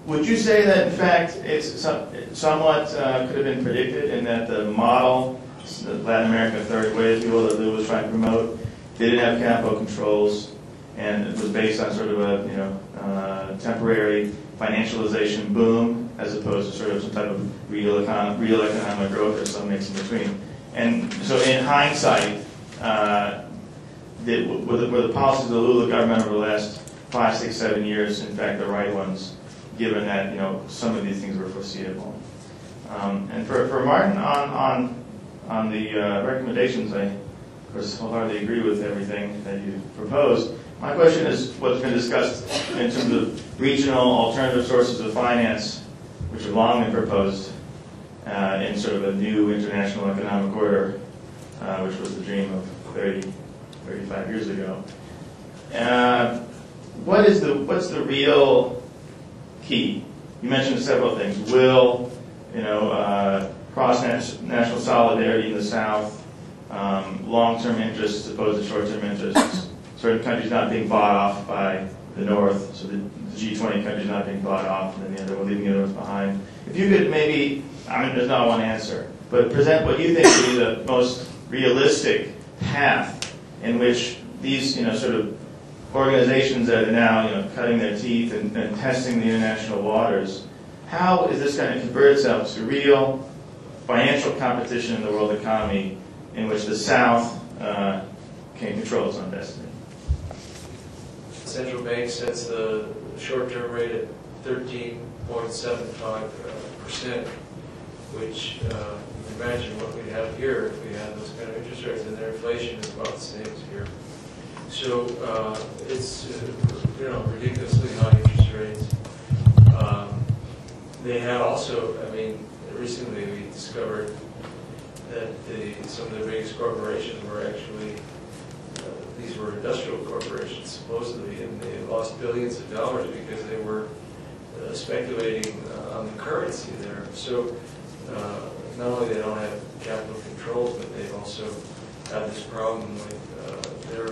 Would you say that, in fact, it's somewhat could have been predicted in that the model, the Latin American third way, if you will, that Lou was trying to promote, didn't have capital controls, and it was based on sort of a temporary financialization boom, as opposed to sort of some type of real economic growth or some mix in between. And so, in hindsight, were the policies of the Lula government over the last 5, 6, 7 years, in fact, the right ones, given that some of these things were foreseeable? And for Martin, on the recommendations, I of course wholeheartedly agree with everything that you proposed. My question is what's been discussed in terms of regional alternative sources of finance, which have long been proposed in sort of a new international economic order, which was the dream of 35 years ago. What's the real key? You mentioned several things: will, cross-national solidarity in the South, long-term interests as opposed to short-term interests, certain countries not being bought off by the North, so the G20 countries not being bought off, and then leaving the other ones behind. If you could maybe, there's not one answer, but present what you think would be the most realistic path in which these, sort of organizations that are now, cutting their teeth and testing the international waters, how is this going to convert itself to real financial competition in the world economy in which the South can control its own destiny? The central bank sets the short-term rate at 13.75%, which imagine what we'd have here if we had those kind of interest rates, and their inflation is about the same as here. So it's ridiculously high interest rates. They had also, recently we discovered that some of the biggest corporations were actually, these were industrial corporations supposedly, and they lost billions of dollars because they were speculating on the currency there. So not only they don't have capital controls, but they've also had this problem with their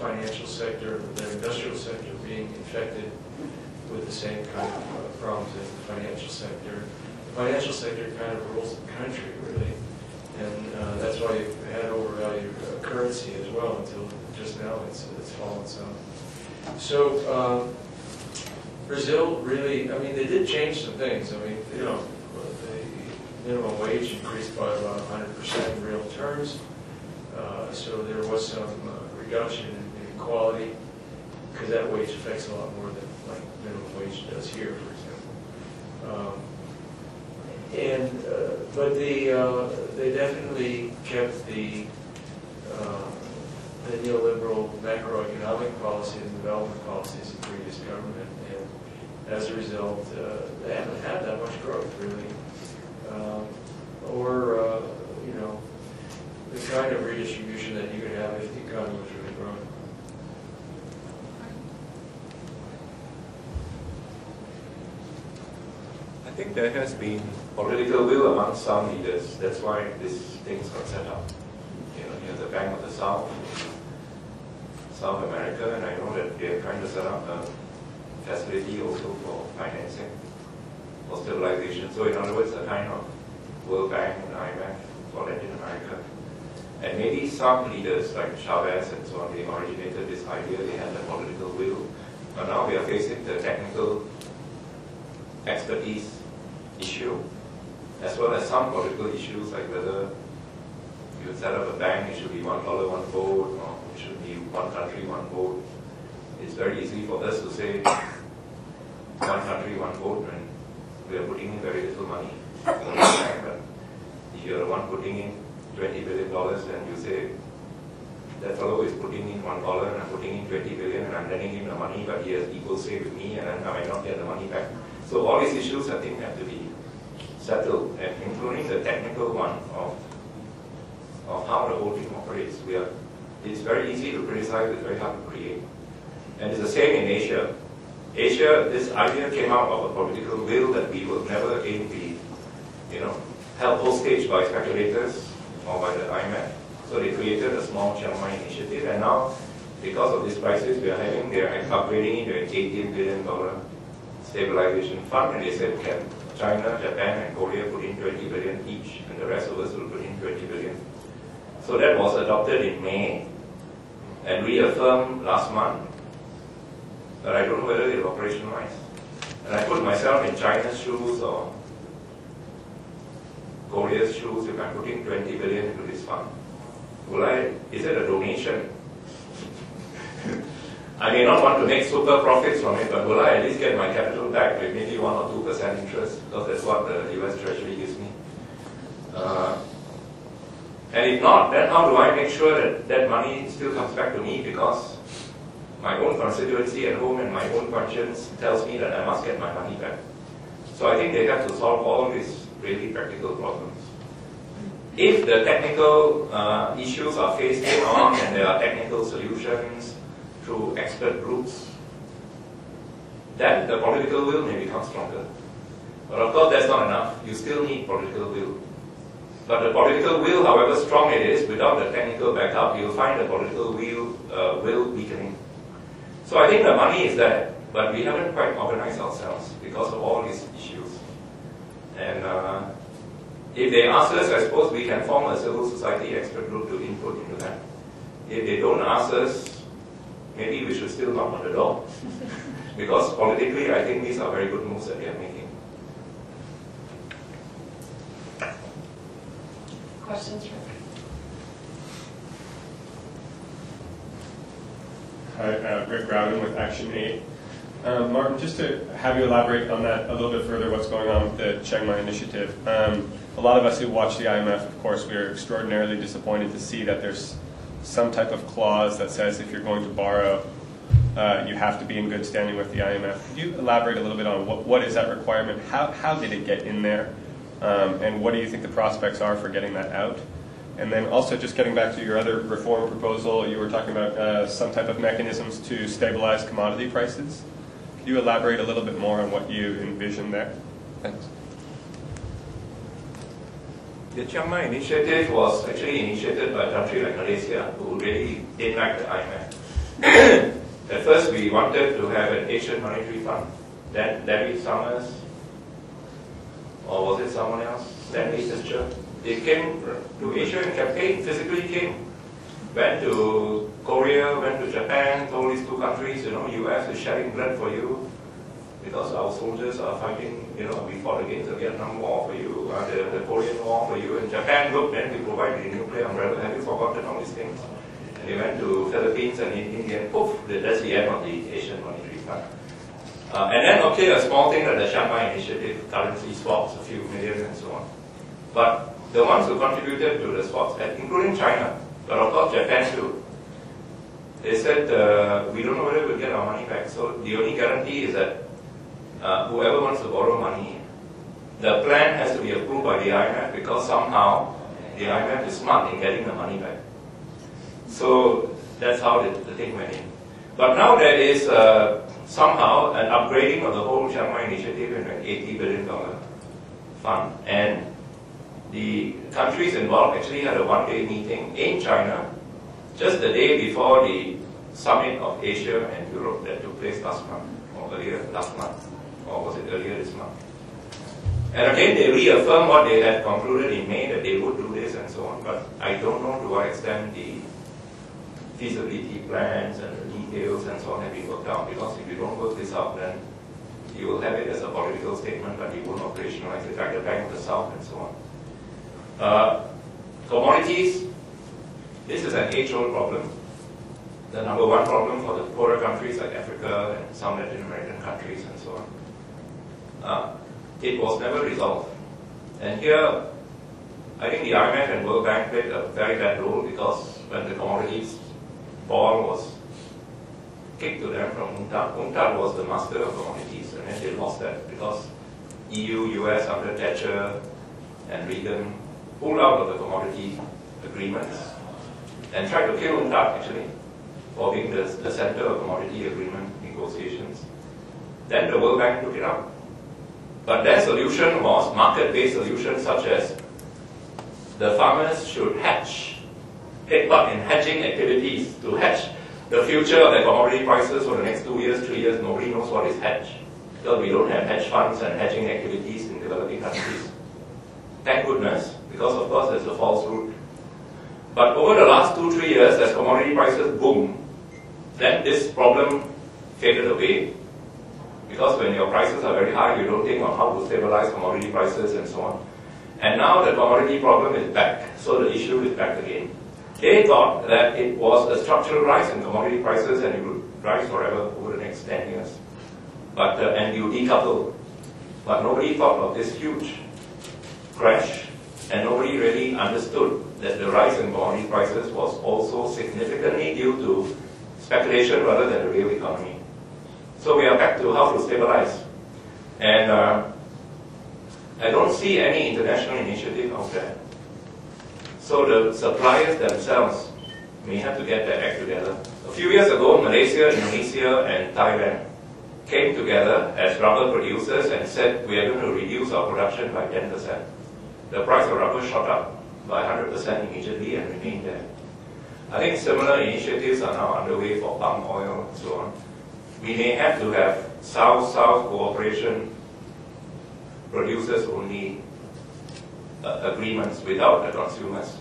financial sector, their industrial sector being infected with the same kind of problems as the financial sector. The financial sector kind of rules the country, really, and that's why you've had overvalued currency as well until just now it's fallen some. So Brazil really, they did change some things. The minimum wage increased by about 100% in real terms, so there was some reduction in inequality, because that wage affects a lot more than like minimum wage does here, for example. But they definitely kept the neoliberal macroeconomic policies and development policies of the previous government, and as a result, they haven't had that much growth really, or the kind of redistribution that you could have if the economy was really growing. I think there has been political will among some leaders. That's why these things got set up. You have the Bank of the South, South America, and I know that they are trying to set up a facility also for financing, for stabilization. So in other words, a kind of World Bank and IMF for Latin America. And maybe some leaders like Chavez and so on, they originated this idea, they had the political will. But now we are facing the technical expertise issue, as well as some political issues like whether you set up a bank, it should be $1, one vote, or it should be one country, one vote. It's very easy for us to say one country, one vote when we are putting in very little money. But if you're the one putting in $20 billion and you say that fellow is putting in $1 and I'm putting in $20 billion and I'm lending him the money, but he has equal say with me and then I might not get the money back. So all these issues, I think, have to be settled, and including the technical one of how the whole thing operates. It's very easy to criticize, it's very hard to create. And it's the same in Asia. Asia, this idea came out of a political will that we will never again be, held hostage by speculators or by the IMF. So they created a small Chiang Mai initiative, and now, because of this crisis we are having, they are upgrading into an $18 billion stabilization fund, and they said, can China, Japan, and Korea put in 20 billion each, and the rest of us will put in 20 billion. So that was adopted in May and reaffirmed last month, but I don't know whether it's operationalized. And I put myself in China's shoes or Korea's shoes. If I'm putting 20 billion into this fund, is it a donation? I may not want to make super profits from it, but will I at least get my capital back with maybe 1 or 2% interest, because that's what the US Treasury gives me. And if not, then how do I make sure that that money still comes back to me? Because my own constituency at home and my own conscience tells me that I must get my money back. So I think they have to solve all these really practical problems. If the technical issues are faced head on and there are technical solutions through expert groups, then the political will may become stronger. But of course that's not enough. You still need political will. But the political will, however strong it is, without the technical backup, you'll find the political will weakening. So I think the money is there, but we haven't quite organized ourselves because of all these issues. And if they ask us, I suppose we can form a civil society expert group to input into that. If they don't ask us, maybe we should still knock on the door. Because politically, I think these are very good moves that they are making. Questions? Hi, Rick Rowden with Action 8. Martin, just to have you elaborate on that a little bit further, what's going on with the Chiang Mai initiative. A lot of us who watch the IMF, of course, we are extraordinarily disappointed to see that there's some type of clause that says if you're going to borrow, you have to be in good standing with the IMF. Could you elaborate a little bit on what is that requirement? How did it get in there? And what do you think the prospects are for getting that out? And then also just getting back to your other reform proposal, you were talking about some type of mechanisms to stabilize commodity prices. Could you elaborate a little bit more on what you envision there? Thanks. The Chiang Mai initiative was actually initiated by a country like Malaysia, who really didn't like the IMF. At first, we wanted to have an Asian monetary fund. Then David Summers, or was it someone else? Stanley Fischer. They came to Asia and campaigned, physically came. Went to Korea, went to Japan, told these two countries, US is shedding blood for you because our soldiers are fighting, we fought against the Vietnam War for you, the Korean War for you. And Japan looked, then we provided a nuclear umbrella. Have you forgotten all these things? And they went to Philippines and India, and poof, that's the end of the Asian Monetary Fund. And then, okay, a small thing like the Shanghai Initiative, currency swaps, a few million and so on. But the ones who contributed to the swaps, including China, but of course Japan too, they said, we don't know whether we'll get our money back. So the only guarantee is that whoever wants to borrow money, the plan has to be approved by the IMF, because somehow the IMF is smart in getting the money back. So that's how the thing went in. But now there is somehow an upgrading of the whole Chiang Mai initiative in an $80 billion fund. And the countries involved actually had a one-day meeting in China just the day before the summit of Asia and Europe that took place last month, or earlier last month, or was it earlier this month? And again, they reaffirmed what they had concluded in May, that they would do this and so on. But I don't know to what extent the feasibility plans and the details and so on have been worked out, because if you don't work this out, then you will have it as a political statement, but you won't operationalize it, like the Bank of the South and so on. Commodities, this is an age-old problem. The number one problem for the poorer countries like Africa and some Latin American countries and so on. It was never resolved. And here, I think the IMF and World Bank played a very bad role, because when the commodities ball was kicked to them from UNCTAD, UNCTAD was the master of commodities, and then they lost that because EU, US under Thatcher and Reagan pulled out of the commodity agreements and tried to kill UNCTAD actually for being the center of commodity agreement negotiations. Then the World Bank took it up. But their solution was market-based solutions, such as the farmers should hedge, take part in hedging activities to hedge the future of the commodity prices for the next 2 years, 3 years. Nobody knows what is hedge. because we don't have hedge funds and hedging activities in developing countries. Thank goodness, because of course there's a false root. But over the last 2-3 years, as commodity prices boom, then this problem faded away. Because when your prices are very high, you don't think on how to stabilize commodity prices and so on. And now the commodity problem is back, so the issue is back again. They thought that it was a structural rise in commodity prices and it would rise forever over the next 10 years. But, and you decouple. But nobody thought of this huge crash, and nobody really understood that the rise in commodity prices was also significantly due to speculation rather than the real economy. So we are back to how to stabilize. And I don't see any international initiative out there. So the suppliers themselves may have to get their act together. A few years ago, Malaysia, Indonesia, and Thailand came together as rubber producers and said we are going to reduce our production by 10%. The price of rubber shot up by 100% immediately and remained there. I think similar initiatives are now underway for palm oil and so on. We may have to have South-South cooperation, producers-only agreements without the consumers.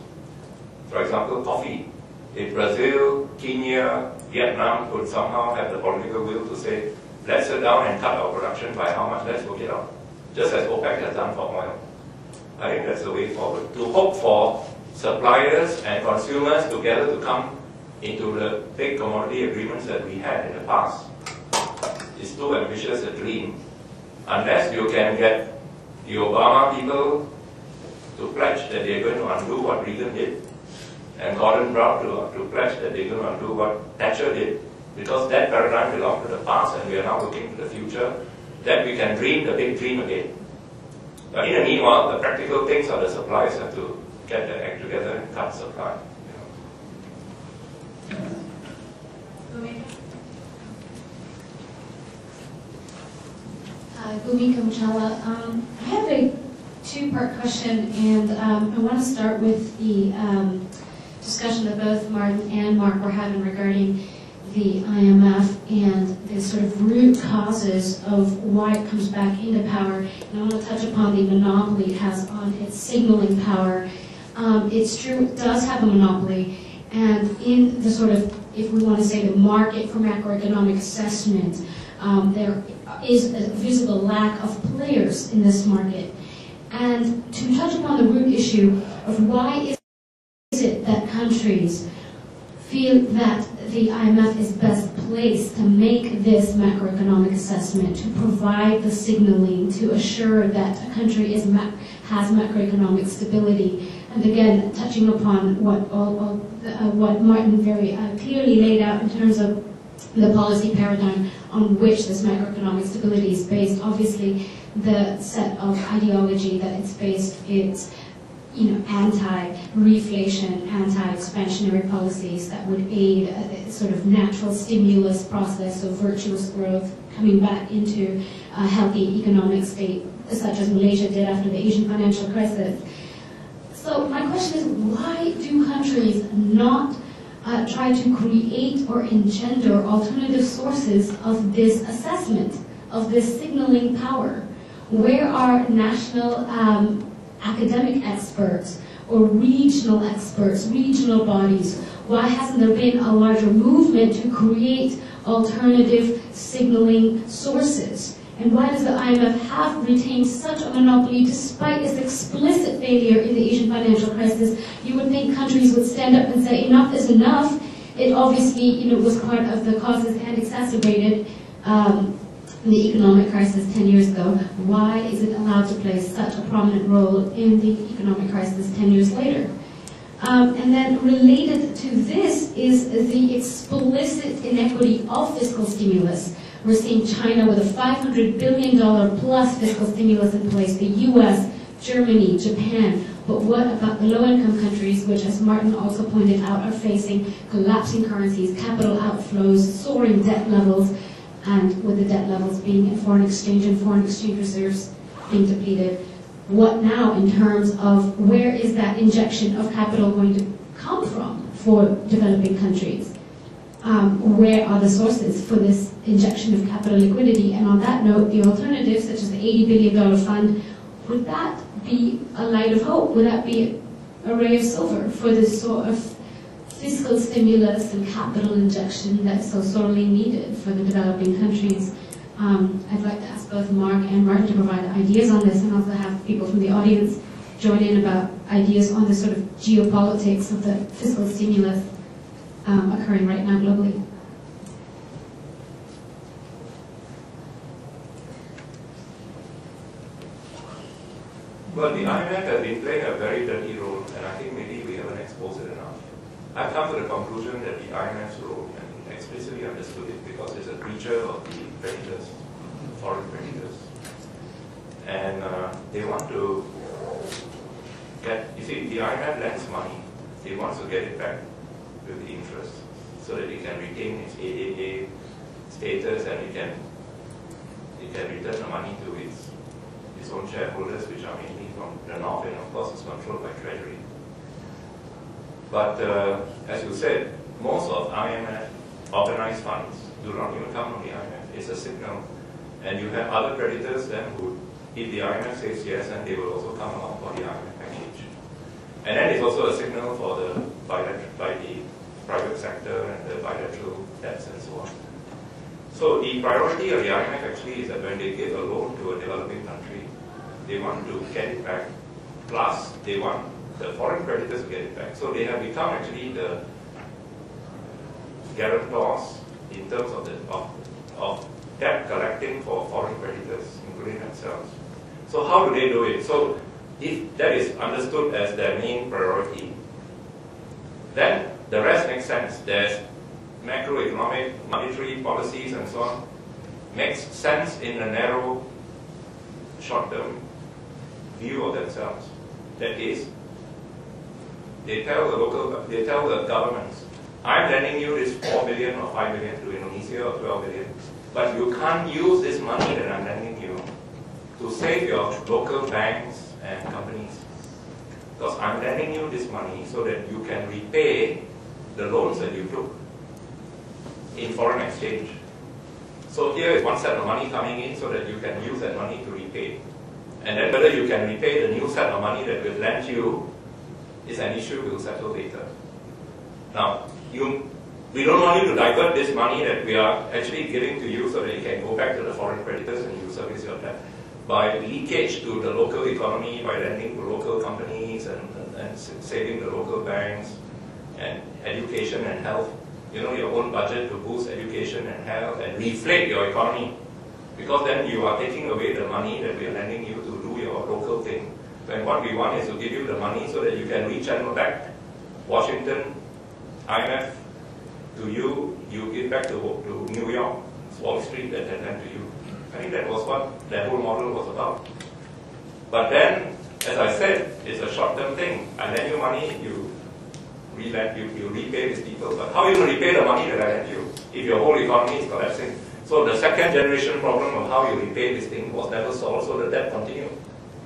For example, coffee. If Brazil, Kenya, Vietnam could somehow have the political will to say, let's sit down and cut our production by how much, let's work it out. Just as OPEC has done for oil. I think that's the way forward. To hope for suppliers and consumers together to come into the big commodity agreements that we had in the past is too ambitious a dream, unless you can get the Obama people to pledge that they're going to undo what Reagan did, and Gordon Brown to pledge that they're going to undo what Thatcher did, because that paradigm belonged to the past and we are now looking to the future, that we can dream the big dream again. But in the meanwhile, the practical things are the suppliers have to get their act together and cut supply. Bhumika Muchala. I have a two-part question, and I want to start with the discussion that both Martin and Mark were having regarding the IMF and the sort of root causes of why it comes back into power. And I want to touch upon the monopoly it has on its signaling power. It's true, it does have a monopoly, and in the sort of, if we want to say, the market for macroeconomic assessment, there is a visible lack of players in this market. And to touch upon the root issue of why is it that countries feel that the IMF is best placed to make this macroeconomic assessment, to provide the signaling, to assure that a country has macroeconomic stability. And again, touching upon what Martin very clearly laid out in terms of the policy paradigm on which this macroeconomic stability is based. Obviously, the set of ideology that it's based, it's anti-reflation, anti-expansionary policies that would aid a sort of natural stimulus process of virtuous growth coming back into a healthy economic state, such as Malaysia did after the Asian financial crisis. So my question is, why do countries not try to create or engender alternative sources of this assessment, of this signaling power? Where are national academic experts or regional experts, regional bodies? Why hasn't there been a larger movement to create alternative signaling sources? And why does the IMF have retained such a monopoly despite its explicit failure in the Asian financial crisis? You would think countries would stand up and say enough is enough. It obviously was part of the causes and exacerbated the economic crisis 10 years ago. Why is it allowed to play such a prominent role in the economic crisis 10 years later? And then related to this is the explicit inequity of fiscal stimulus. We're seeing China with a $500 billion plus fiscal stimulus in place, the US, Germany, Japan. But what about the low-income countries, which, as Martin also pointed out, are facing collapsing currencies, capital outflows, soaring debt levels, and with the debt levels being in foreign exchange and foreign exchange reserves being depleted? What now in terms of where is that injection of capital going to come from for developing countries? where are the sources for this injection of capital liquidity? And on that note, the alternatives, such as the $80 billion fund, would that be a light of hope? Would that be a ray of silver for this sort of fiscal stimulus and capital injection that's so sorely needed for the developing countries? I'd like to ask both Mark and Martin to provide ideas on this, and also have people from the audience join in about ideas on the sort of geopolitics of the fiscal stimulus occurring right now globally. Well, the IMF has been playing a very dirty role, and I think maybe we haven't exposed it enough. I've come to the conclusion that the IMF's role, and explicitly understood it, because it's a creature of the creditors, foreign creditors. And they want to get, you see, the IMF lends money. They want to get it back with the interest, so that it can retain its AAA status, and it can return the money to its own shareholders, which are mainly from the north, and of course it's controlled by Treasury. But as you said, most of IMF organized funds do not even come from the IMF. It's a signal. And you have other creditors then who, if the IMF says yes, then they will also come along for the IMF package. And then it's also a signal for the by the private sector and the bilateral debts and so on. So the priority of the IMF actually is that when they give a loan to a developing country, they want to get it back, plus they want the foreign creditors to get it back. So they have become actually the guarantors in terms of debt collecting for foreign creditors, including themselves. So how do they do it? So if that is understood as their main priority, then the rest makes sense. There's macroeconomic, monetary policies and so on. Makes sense in a narrow, short-term view of themselves. That is, they tell the governments, I'm lending you this 4 billion or 5 billion to Indonesia or 12 billion, but you can't use this money that I'm lending you to save your local banks and companies. Because I'm lending you this money so that you can repay the loans that you took in foreign exchange. So here is one set of money coming in so that you can use that money to repay. And then whether you can repay the new set of money that we've lent you is an issue we'll settle later. Now, we don't want you to divert this money that we are actually giving to you so that you can go back to the foreign creditors and you service your debt by leakage to the local economy, by lending to local companies and saving the local banks and education and health. You know, your own budget to boost education and health and reflate your economy. Because then you are taking away the money that we are lending you to do your local thing. When what we want is to give you the money so that you can rechannel back Washington, IMF, to you give back to New York, Wall Street that had lent to you. I think that was what that whole model was about. But then, as I said, it's a short-term thing. I lend you money, you repay these people. But how are you going to repay the money that I lent you if your whole economy is collapsing? So the second generation problem of how you repay this thing was never solved, so the debt continued.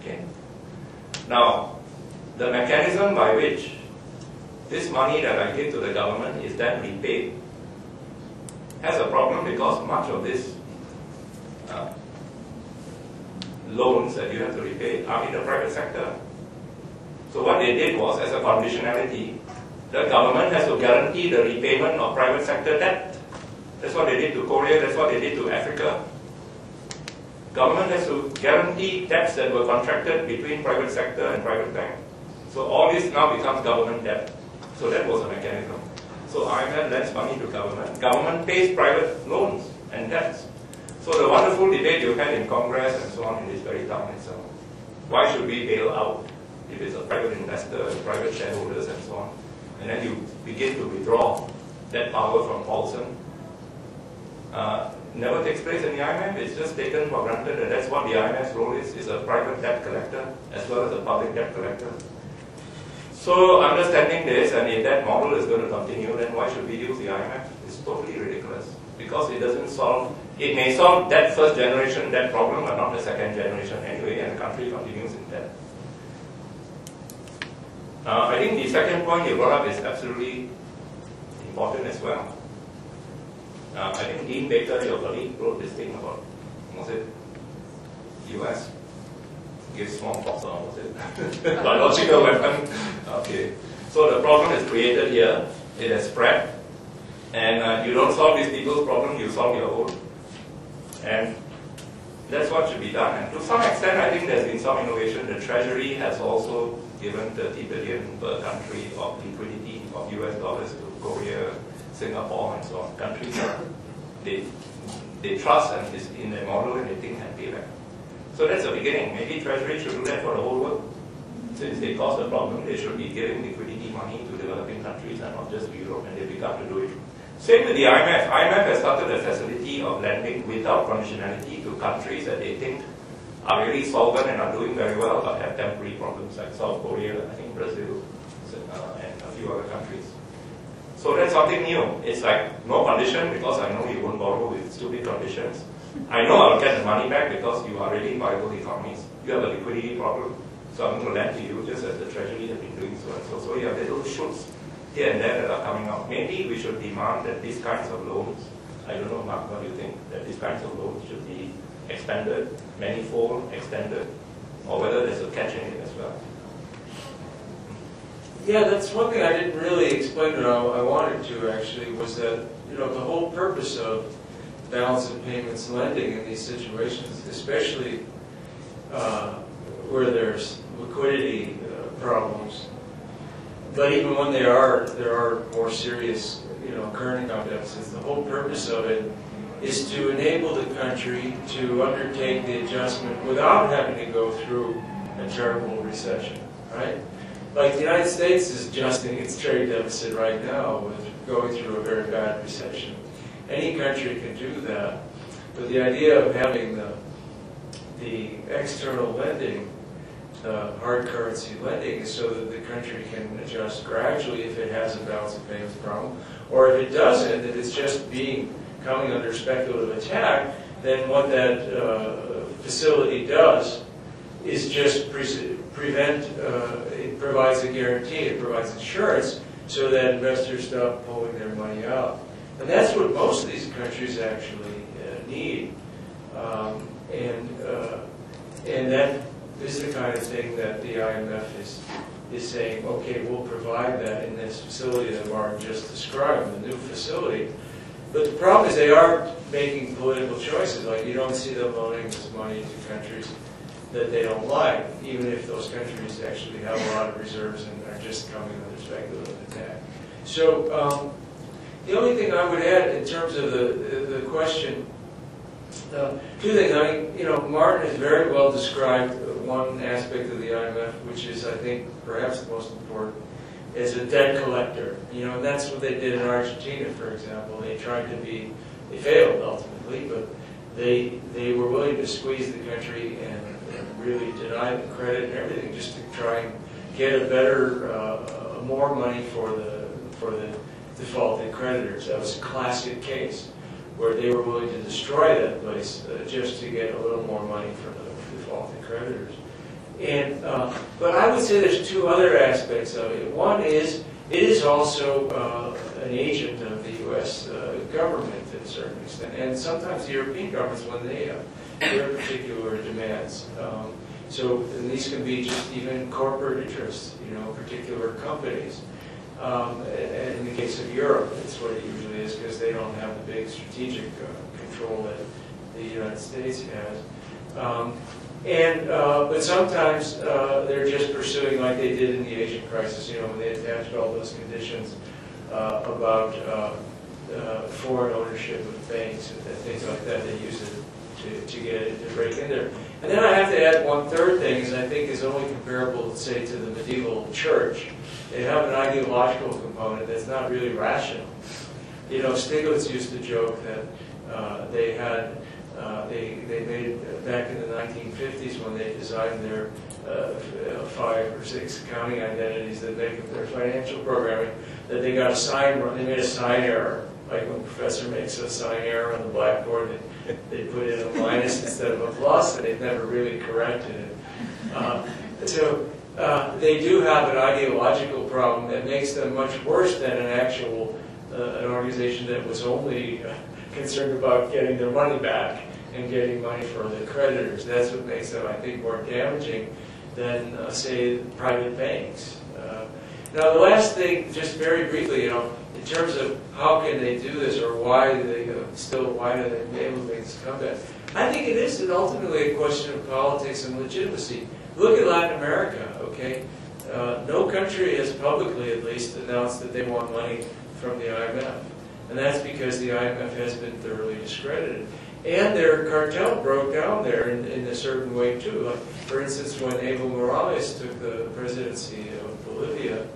Okay. Now, the mechanism by which this money that I give to the government is then repaid has a problem because much of this loans that you have to repay are in the private sector. So what they did was, as a conditionality, the government has to guarantee the repayment of private sector debt. That's what they did to Korea, that's what they did to Africa. Government has to guarantee debts that were contracted between private sector and private bank. So all this now becomes government debt. So that was a mechanism. So IMF lends money to government. Government pays private loans and debts. So the wonderful debate you had in Congress and so on in this very town itself. Why should we bail out if it's a private investor, private shareholders and so on? And then you begin to withdraw that power from Paulson. Never takes place in the IMF. It's just taken for granted that that's what the IMF's role is a private debt collector as well as a public debt collector. So understanding this, and if that model is going to continue, then why should we use the IMF? It's totally ridiculous because it doesn't solve, it may solve that first generation debt problem, but not the second generation anyway, and the country continues in debt. I think the second point you brought up is absolutely important as well. I think Dean Baker, your colleague, wrote this thing about, was it US? Gives smallpox, or was it? Biological weapon. Okay. So the problem is created here. It has spread. And you don't solve these people's problem, you solve your own. And that's what should be done. And to some extent, I think there's been some innovation. The Treasury has also given 30 billion per country of liquidity of US dollars to Korea, Singapore, and so on. Countries they trust and is in their model and they think can pay back. So that's the beginning. Maybe Treasury should do that for the whole world. Since they cause the problem, they should be giving liquidity money to developing countries and not just Europe, and they begun to do it. Same with the IMF. IMF has started a facility of lending without conditionality to countries that they think are really solvent and are doing very well but have temporary problems like South Korea, I think Brazil, and a few other countries. So that's something new. It's like no condition because I know you won't borrow with stupid conditions. I know I'll get the money back because you are really viable economies. You have a liquidity problem, so I'm going to lend to you just as the Treasury has been doing so and so. So you have little shoots here and there that are coming out. Maybe we should demand that these kinds of loans, I don't know, Mark, what do you think, that these kinds of loans should be expanded, manifold, extended, or whether there's a catch in it as well. Yeah, that's one thing I didn't really explain, but I wanted to actually, was that, you know, the whole purpose of balance of payments lending in these situations, especially where there's liquidity problems, but even when there are more serious, you know, current account deficits, the whole purpose of it is to enable the country to undertake the adjustment without having to go through a terrible recession, right? Like the United States is adjusting its trade deficit right now with going through a very bad recession. Any country can do that, but the idea of having the external lending, hard currency lending, is so that the country can adjust gradually if it has a balance of payments problem, or if it doesn't, if it's just coming under speculative attack, then what that facility does is just prevent, it provides a guarantee, it provides insurance so that investors stop pulling their money out. And that's what most of these countries actually need. And that is the kind of thing that the IMF is saying, okay, we'll provide that in this facility that Martin just described, the new facility. But the problem is they are making political choices. Like, you don't see them loaning this money to countries that they don't like, even if those countries actually have a lot of reserves and are just coming under speculative attack. So the only thing I would add in terms of the question, two things. I mean, you know, Martin has very well described one aspect of the IMF, which is, I think, perhaps the most important, is a debt collector. You know, and that's what they did in Argentina, for example. They tried to be, they failed ultimately, but they were willing to squeeze the country and really deny the credit and everything just to try and get a better, more money for the defaulted creditors. That was a classic case where they were willing to destroy that place just to get a little more money from the defaulted creditors. And but I would say there's two other aspects of it. One is it is also an agent of the U.S. Government to a certain extent, and sometimes the European governments when they have their particular demands. And these can be just even corporate interests, you know, particular companies. And in the case of Europe, that's what it usually is because they don't have the big strategic control that the United States has. But sometimes they're just pursuing, like they did in the Asian crisis, you know, when they attached all those conditions about foreign ownership of banks and things like that. They use it to get it to break in there. And then I have to add one third thing, is I think is only comparable, say, to the medieval church. They have an ideological component that's not really rational. You know, Stiglitz used to joke that they made, back in the 1950s when they designed their 5 or 6 accounting identities that make up their financial programming, that they got a sign, they made a sign error. Like when a professor makes a sign error on the blackboard, they put in a minus instead of a plus, and they've never really corrected it. So they do have an ideological problem that makes them much worse than an actual an organization that was only concerned about getting their money back and getting money for their creditors. That's what makes them, I think, more damaging than, say, private banks. Now, the last thing, just very briefly, in terms of how can they do this, or why do they enable things to come back? I think it is ultimately a question of politics and legitimacy. Look at Latin America, okay? No country has publicly, at least, announced that they want money from the IMF. And that's because the IMF has been thoroughly discredited. And their cartel broke down there in a certain way, too. Like, for instance, when Evo Morales took the presidency of Bolivia,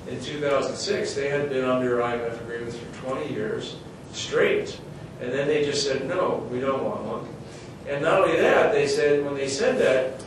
in 2006, they had been under IMF agreements for 20 years straight. And then they just said, no, we don't want one. And not only that, they said, when they said that,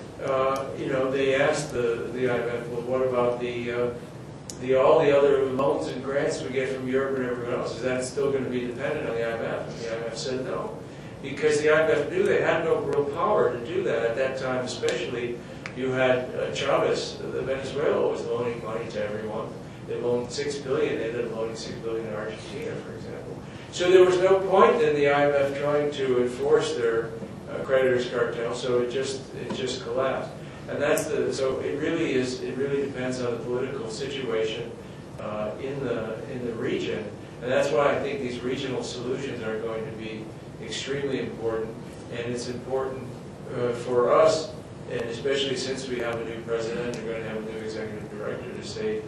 they asked the IMF, well, what about all the other loans and grants we get from Europe and everyone else? Is that still going to be dependent on the IMF? And the IMF said no. Because the IMF knew they had no real power to do that at that time, especially. You had Chavez, Venezuela was loaning money to everyone. They loaned $6 billion. They ended up loaning $6 billion to Argentina, for example. So there was no point in the IMF trying to enforce their creditors' cartel. So it just collapsed. And so it really depends on the political situation in the region. And that's why I think these regional solutions are going to be extremely important. And it's important for us, and especially since we have a new president, we're going to have a new executive director, to say,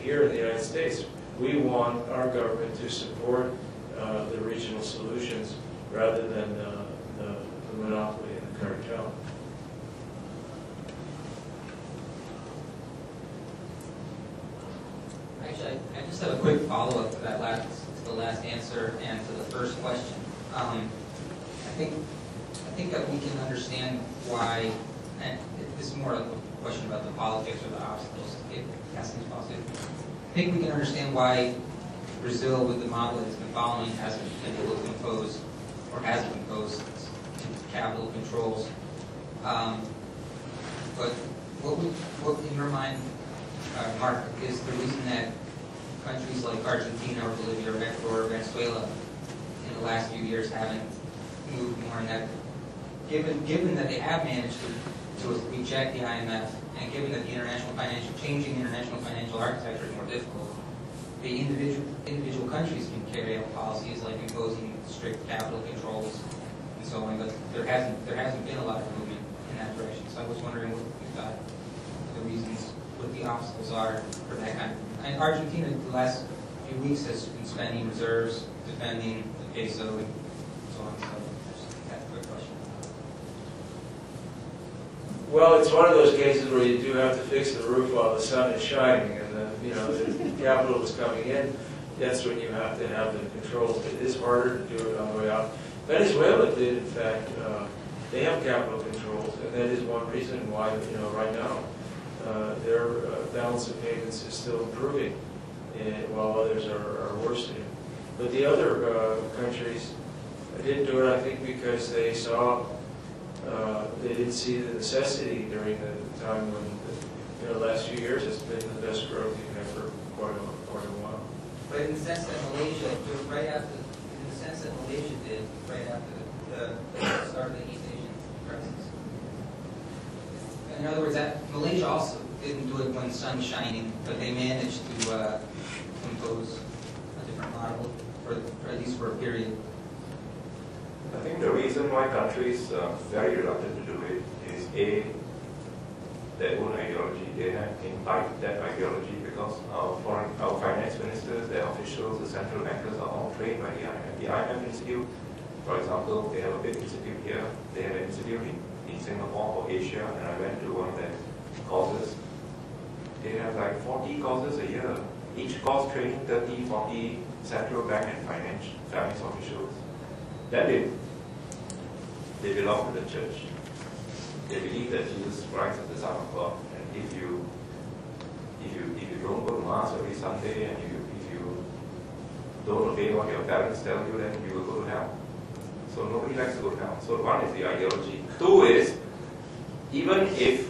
here in the United States, we want our government to support the regional solutions rather than the monopoly and the cartel. Actually, I just have a quick follow-up to the last answer and to the first question. I think that we can understand why, and this is more of a question about the politics or the obstacles to passing these policies. I think we can understand why Brazil, with the model that it's been following, hasn't been able to impose or hasn't imposed capital controls. But what in your mind, Mark, is the reason that countries like Argentina or Bolivia or Ecuador or Venezuela in the last few years haven't moved more in that, given that they have managed to reject the IMF, and given that changing international financial architecture is more difficult, the individual countries can carry out policies like imposing strict capital controls and so on, but there hasn't been a lot of movement in that direction. So I was wondering what you thought the reasons, what the obstacles are for that kind of. And Argentina, the last few weeks, has been spending reserves, defending the peso, and so on. So that's a quick question. Well, it's one of those cases where you do have to fix the roof while the sun is shining, and the capital is coming in. That's when you have to have the controls. It is harder to do it on the way out. Venezuela did, in fact, they have capital controls, and that is one reason why, right now, their balance of payments is still improving, while others are worsening. But the other countries didn't do it, I think, because they saw, they didn't see the necessity during the time when, the last few years has been the best growth you've had for quite a while. But in the sense that Malaysia, right after the start of the East Asian crisis. In other words, that Malaysia also didn't do it when the sun was shining, but they managed to impose a different model, or at least for a period. I think the reason why countries are very reluctant to do it is their own ideology. They have imbibed that ideology because our finance ministers, their officials, the central bankers are all trained by the IMF. The IMF Institute, for example, they have a big institute here. They have an institute in Singapore or Asia, and I went to one of their courses. They have like 40 courses a year. Each course training 30, 40 central bank and finance officials. Then they belong to the church. They believe that Jesus Christ is the Son of God, and if you don't go to Mass every Sunday, and if you don't obey what your parents tell you, then you will go to hell. So nobody likes to go to hell. So one is the ideology. Two is, even if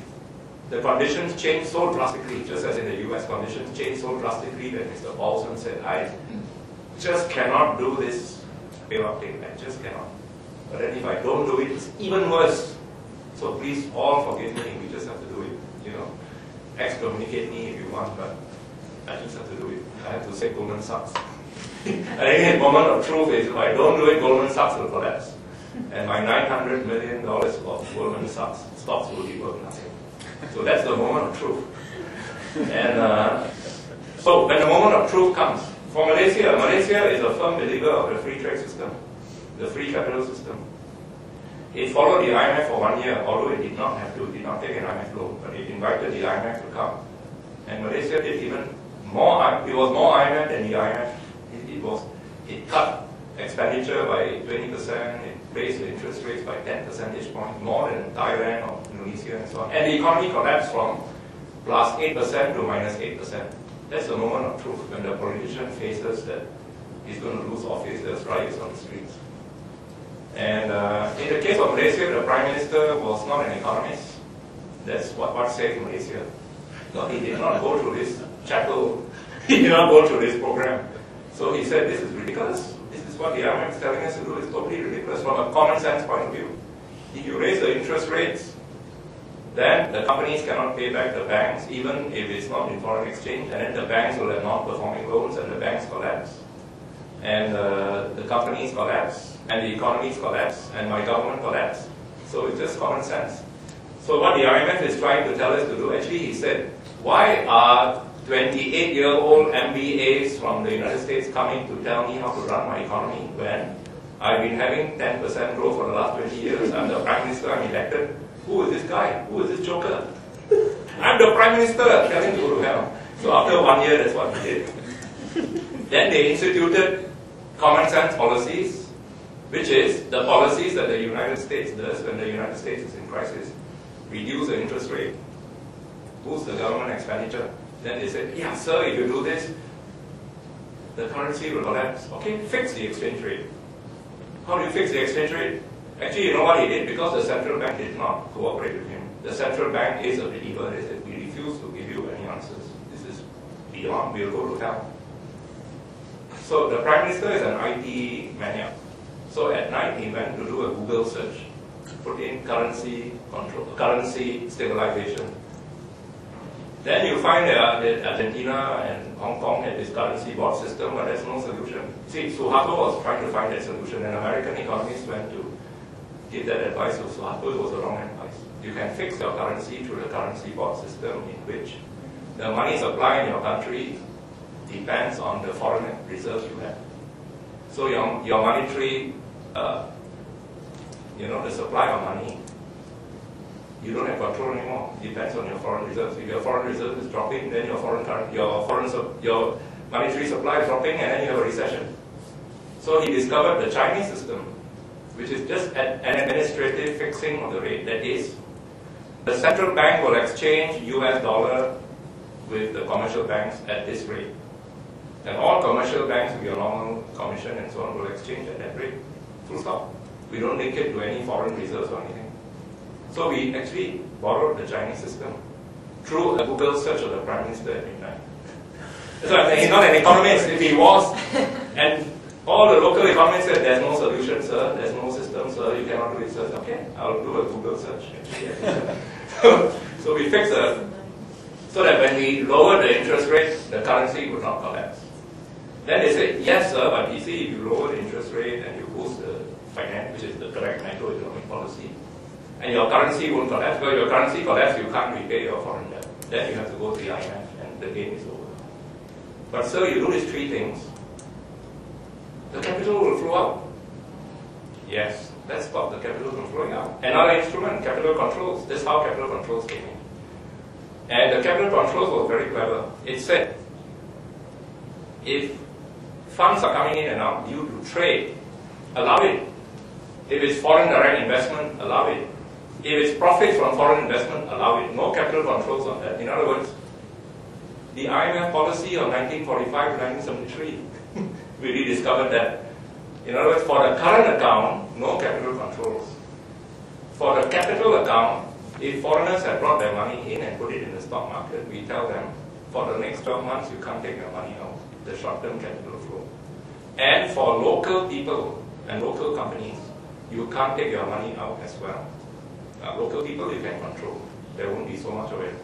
the conditions change so drastically, just as in the US, conditions change so drastically that Mr. Paulson said, I just cannot do this pay up thing. I just cannot. But then if I don't do it, it's even worse. So please all forgive me. We just have to do it. You know, excommunicate me if you want, but I just have to do it. I have to say Goldman Sachs. I think the moment of truth is if I don't do it, Goldman Sachs will collapse. And my $900 million of Goldman Sachs stocks will be worth nothing. So that's the moment of truth. And so when the moment of truth comes, for Malaysia, Malaysia is a firm believer of the free trade system, the free capital system. It followed the IMF for 1 year, although it did not have to, did not take an IMF loan, but it invited the IMF to come. And Malaysia did even more, it was more IMF than the IMF. It cut expenditure by 20%, it raised the interest rates by 10 percentage points, more than Thailand or Indonesia and so on. And the economy collapsed from plus 8% to minus 8%. That's the moment of truth when the politician faces that he's going to lose office, there's riots on the streets. And in the case of Malaysia, the Prime Minister was not an economist. That's what saved Malaysia. No, he did not go through this chapel, he did not go through this program. So he said, this is ridiculous. This is what the IMF is telling us to do. It's totally ridiculous from a common sense point of view. If you raise the interest rates, then the companies cannot pay back the banks, even if it's not in foreign exchange, and then the banks will have non-performing loans, and the banks collapse. And the companies collapse, and the economies collapse, and my government collapse. So it's just common sense. So what the IMF is trying to tell us to do, actually he said, why are 28-year-old MBAs from the United States coming to tell me how to run my economy when I've been having 10% growth for the last 20 years, I'm the Prime Minister, I'm elected. Who is this guy? Who is this joker? I'm the Prime Minister, tell him to go to hell. So after 1 year, that's what he did. Then they instituted common sense policies, which is the policies that the United States does when the United States is in crisis. Reduce the interest rate, boost the government expenditure. Then they said, yeah, sir, if you do this, the currency will collapse. Okay, fix the exchange rate. How do you fix the exchange rate? Actually, you know what he did? Because the central bank did not cooperate with him. The central bank is a believer. They said, we refuse to give you any answers. This is beyond, we'll go to hell. So the Prime Minister is an IT maniac. So at night, he went to do a Google search, put in currency control, currency stabilization. Then you find that Argentina and Hong Kong had this currency board system, but there's no solution. See, Suharto was trying to find that solution, and American economists went to give that advice to Suharto. It was the wrong advice. You can fix your currency through the currency board system in which the money supply in your country depends on the foreign reserves you have. So your monetary, the supply of money, you don't have control anymore. It depends on your foreign reserves. If your foreign reserve is dropping, then your monetary supply is dropping, and then you have a recession. So he discovered the Chinese system, which is just an administrative fixing of the rate. That is, the central bank will exchange US dollar with the commercial banks at this rate. And all commercial banks with your normal commission and so on will exchange at that rate. Full stop. We don't link it to any foreign reserves or anything. So we actually borrowed the Chinese system through a Google search of the Prime Minister at midnight. So he's not an economist. If he was, and all the local economists said, there's no solution, sir, there's no system, sir, you cannot do it, sir. Okay, I'll do a Google search. So we fixed so that when we lower the interest rate, the currency would not collapse. Then they said, yes, sir, but you see, if you lower the interest rate and you boost the finance, which is the correct macroeconomic policy, and your currency won't collapse. Because your currency collapses, you can't repay your foreign debt. Then you have to go to the IMF, and the game is over. But sir, you do these three things, the capital will flow out. Yes, let's stop the capital from flowing out. Another instrument, capital controls. This is how capital controls came in. And the capital controls was very clever. It said, if funds are coming in and out due to trade, allow it. If it's foreign direct investment, allow it. If it's profit from foreign investment, allow it. No capital controls on that. In other words, the IMF policy of 1945 to 1973, we rediscovered that. In other words, for the current account, no capital controls. For the capital account, if foreigners have brought their money in and put it in the stock market, we tell them, for the next 12 months, you can't take your money out. The short-term capital flow. And for local people, and local companies, you can't take your money out as well. Local people you can control. There won't be so much of an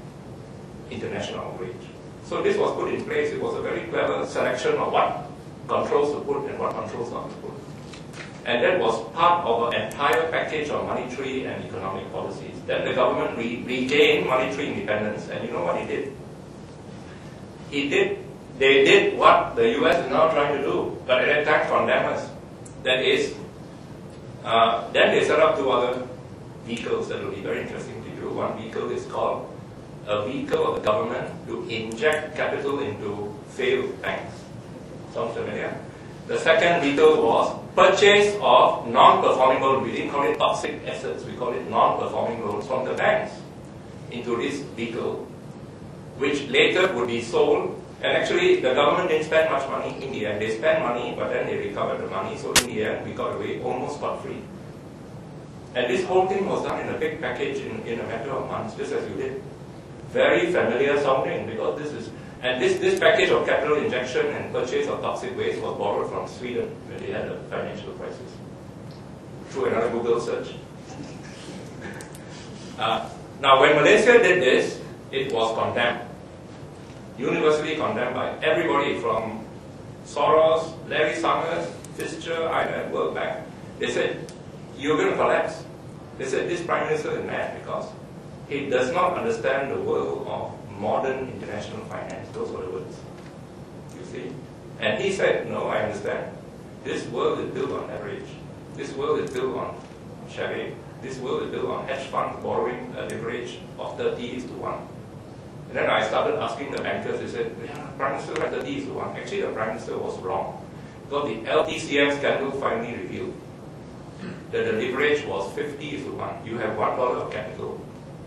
international outreach. So this was put in place. It was a very clever selection of what controls to put and what controls not to put. And that was part of an entire package of monetary and economic policies. Then the government regained monetary independence, and you know what it did? They did what the US is now trying to do, but at that time condemn us. That is, then they set up two other vehicles that will be very interesting to you. One vehicle is called a vehicle of the government to inject capital into failed banks. Sound familiar? The second vehicle was purchase of non-performing loans. We didn't call it toxic assets, we call it non-performing loans from the banks into this vehicle, which later would be sold. And actually, the government didn't spend much money in the end. They spent money, but then they recovered the money. So in the end, we got away almost scot-free. And this whole thing was done in a big package in a matter of months, just as you did. Very familiar sounding, because this is, and this package of capital injection and purchase of toxic waste was borrowed from Sweden when they had a financial crisis. Through another Google search. Now, when Malaysia did this, it was condemned. Universally condemned by everybody from Soros, Larry Summers, Fisher, IMF, World Bank. They said, you're going to collapse. They said, this Prime Minister is mad because he does not understand the world of modern international finance. Those were the words. You see? And he said, no, I understand. This world is built on leverage. This world is built on Chevy. This world is built on hedge funds borrowing a leverage of 30:1. And then I started asking the bankers, they said, yeah, Prime Minister had 30:1. Actually, the Prime Minister was wrong. Because the LTCM scandal finally revealed that the leverage was 50:1. You have $1 of capital,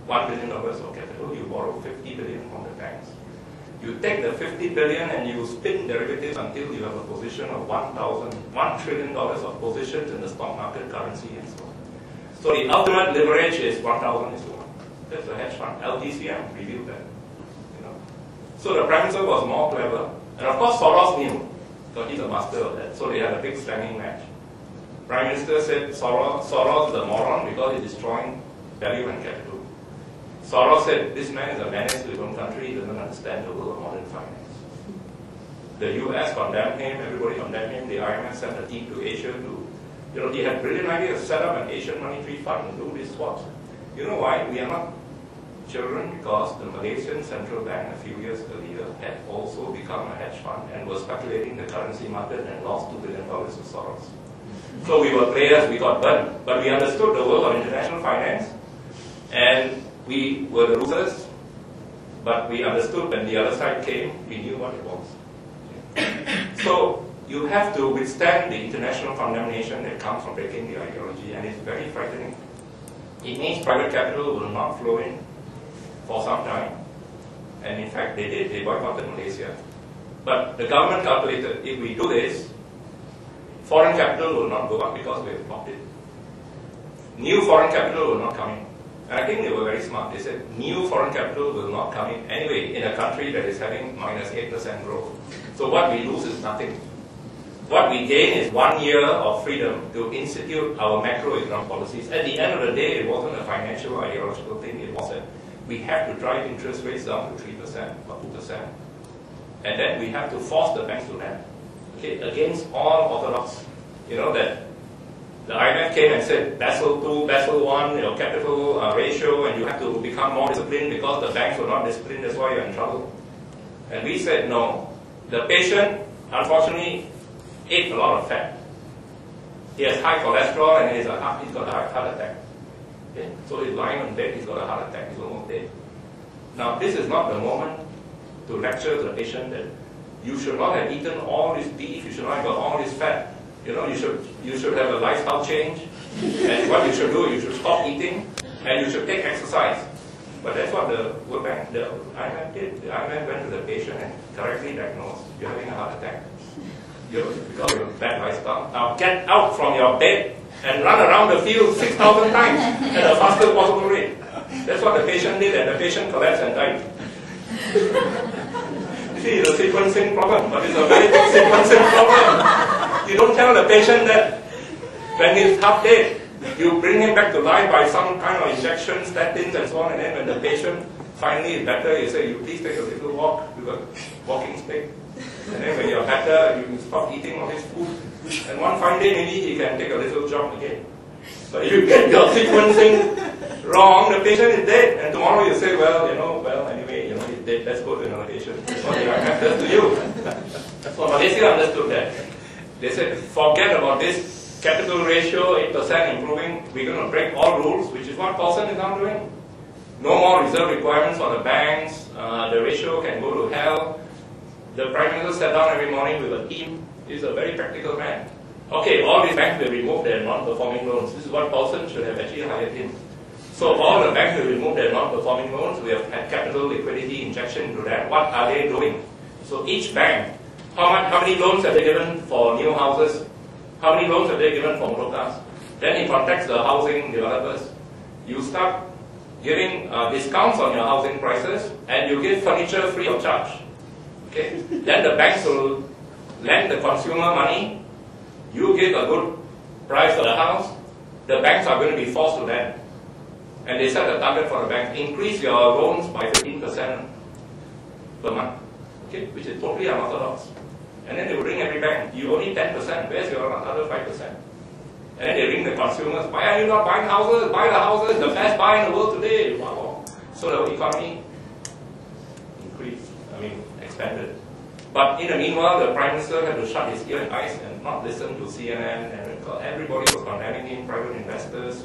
$1 billion of capital, you borrow 50 billion from the banks. You take the 50 billion and you spin derivatives until you have a position of $1 trillion of positions in the stock market, currency, and so on. So the ultimate leverage is 1,000:1. That's the hedge fund. LTCM revealed that. So the Prime Minister was more clever. And of course Soros knew, because he's a master of that. So they had a big slamming match. Prime Minister said Soros is a moron because he's destroying value and capital. Soros said this man is a menace to his own country, he doesn't understand the world of modern finance. The US condemned him, everybody condemned him, the IMF sent a team to Asia to, he had brilliant ideas, set up an Asian monetary fund and do these swaps. You know why? We are not children, because the Malaysian central bank a few years earlier had also become a hedge fund and was speculating the currency market and lost $2 billion to Soros. So we were players, we got burned, but we understood the world of international finance, and we were the losers, but we understood when the other side came, we knew what it was. So you have to withstand the international condemnation that comes from breaking the ideology, and it's very frightening. It means private capital will not flow in for some time. And in fact, they did. They boycotted Malaysia. But the government calculated, if we do this, foreign capital will not go up because we have blocked it. New foreign capital will not come in. And I think they were very smart. They said, new foreign capital will not come in anyway in a country that is having -8% growth. So what we lose is nothing. What we gain is 1 year of freedom to institute our macroeconomic policies. At the end of the day, it wasn't a financial ideological thing. It was that we have to drive interest rates down to 3% or 2%. And then we have to force the banks to lend. Okay, against all orthodox, that the IMF came and said, Basel II, Basel I, capital ratio, and you have to become more disciplined because the banks were not disciplined, that's why you're in trouble. And we said, no. The patient, unfortunately, ate a lot of fat. He has high cholesterol and he's got a heart attack. Okay? So he's lying on bed, he's got a heart attack, he's almost dead. Now, this is not the moment to lecture the patient that you should not have eaten all this beef, you should not have got all this fat. You should have a lifestyle change. And what you should do, you should stop eating and you should take exercise. But that's what the World Bank, the IMF did. The IMF went to the patient and correctly diagnosed, you're having a heart attack. Because of your bad lifestyle. Now get out from your bed and run around the field 6,000 times at the fastest possible rate. That's what the patient did, and the patient collapsed and died. You see, it's a sequencing problem, but it's a very big sequencing problem. You don't tell the patient that When he's half dead, you bring him back to life by some kind of injections, statins and so on, and then when the patient finally is better, you say, you please take a little walk with a walking stick. And then when you're better, you stop eating all this food. And one fine day, maybe he can take a little jog again. But if you get your sequencing wrong, the patient is dead. And tomorrow you say, well, anyway, he's dead, let's go to another patient. That's what the IMF does to you. So Malaysia understood that. They said, forget about this capital ratio, 8% improving, we're going to break all rules, which is what Paulson is now doing. No more reserve requirements for the banks, the ratio can go to hell. The Prime Minister sat down every morning with a team. He's a very practical man. Okay, all these banks will remove their non-performing loans. This is what Paulson should have actually hired him. So all the banks will remove their non-performing loans. We have had capital liquidity injection into that. What are they doing? So each bank, how many loans have they given for new houses? How many loans have they given for motor cars? Then he contacts the housing developers. You start giving discounts on your housing prices, and you give furniture free of charge. Okay? Then the banks will lend the consumer money. You give a good price for the house. The banks are going to be forced to lend. And they set a target for the banks. Increase your loans by 15% per month. Okay? Which is totally unorthodox. And then they will ring every bank. You only 10%. Where's your other 5%? And then they ring the consumers. Why are you not buying houses? Buy the houses. The best buy in the world today. Wow. So the economy expanded. But in the meanwhile, the Prime Minister had to shut his ear and eyes and not listen to CNN. And everybody was condemning him, private investors.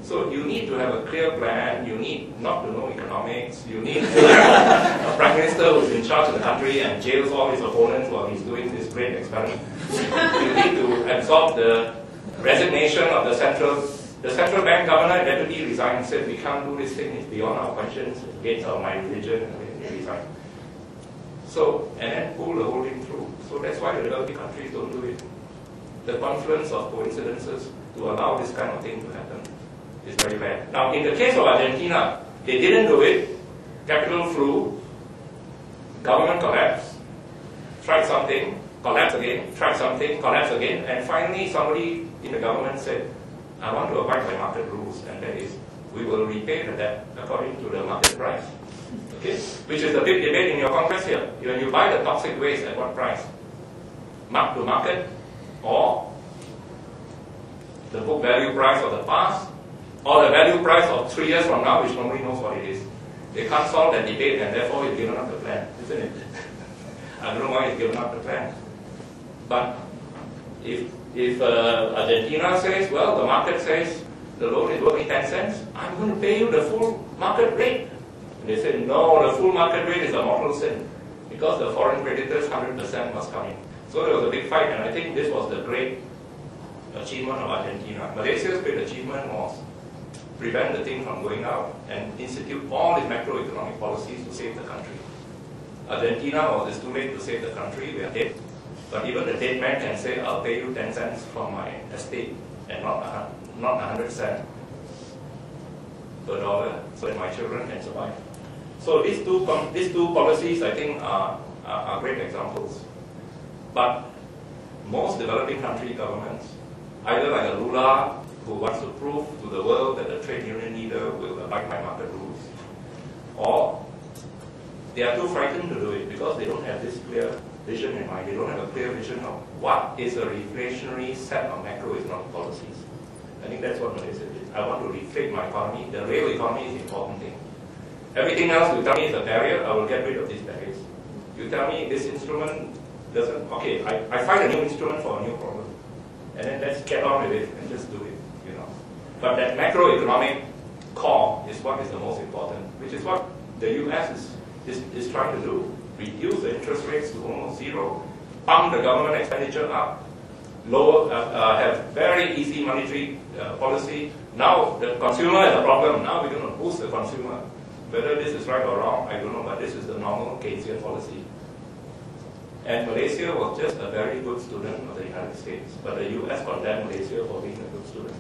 So you need to have a clear plan. You need not to know economics. You need to have a Prime Minister who's in charge of the country and jails all his opponents while he's doing this great experiment. You need to absorb the resignation of the central bank governor. Deputy resigned and said, we can't do this thing. It's beyond our conscience. It's against my religion. And they resigned. So, and then pull the whole thing through. So that's why the developing countries don't do it. The confluence of coincidences to allow this kind of thing to happen is very bad. Now, in the case of Argentina, they didn't do it. Capital flew, government collapsed, tried something, collapsed again, tried something, collapsed again, and finally somebody in the government said, I want to abide by market rules, and that is, we will repay the debt according to the market price. Okay? Which is a big debate in your Congress here. When you buy the toxic waste, at what price? Mark to market, or the book value price of the past, or the value price of 3 years from now, which nobody knows what it is. They can't solve that debate, and therefore he's given up the plan, isn't it? I don't know why he's given up the plan. But if Argentina says, well, the market says the loan is only 10 cents, I'm going to pay you the full market rate. And they said, no, the full market rate is a mortal sin, because the foreign creditors 100% must come in. So there was a big fight, and I think this was the great achievement of Argentina. Malaysia's great achievement was prevent the thing from going out and institute all these macroeconomic policies to save the country. Argentina was too late to save the country, we are dead. But even the dead man can say, I'll pay you 10 cents from my estate and not 100 cents per dollar so that my children can survive. So these two policies, I think, are great examples. But most developing country governments, either like a Lula, who wants to prove to the world that the trade union leader will abide by market rules, or they are too frightened to do it because they don't have this clear vision in mind. They don't have a clear vision of what is a reflationary set of macroeconomic policies. I think that's what Malaysia did. I want to reflate my economy. The real economy is the important thing. Everything else you tell me is a barrier, I will get rid of these barriers. You tell me this instrument doesn't, okay, I find a new instrument for a new problem. And then let's get on with it and just do it, you know. But that macroeconomic core is what is the most important, which is what the US is trying to do. Reduce the interest rates to almost zero, pump the government expenditure up, have very easy monetary policy. Now the consumer has a problem. Now we're going to boost the consumer. Whether this is right or wrong, I don't know, but this is the normal Keynesian policy. And Malaysia was just a very good student of the United States, but the US condemned Malaysia for being a good student.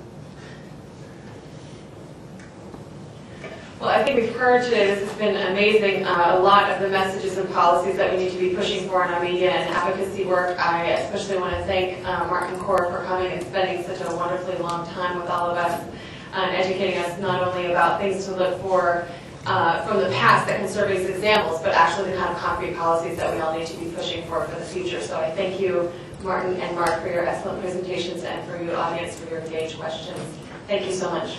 Well, I think we've heard today, this has been amazing, a lot of the messages and policies that we need to be pushing for in our media and advocacy work. I especially want to thank Mark and Khor for coming and spending such a wonderfully long time with all of us, and educating us not only about things to look for from the past that can serve as examples, but actually the kind of concrete policies that we all need to be pushing for the future. So I thank you, Martin and Mark, for your excellent presentations and for your audience for your engaged questions. Thank you so much.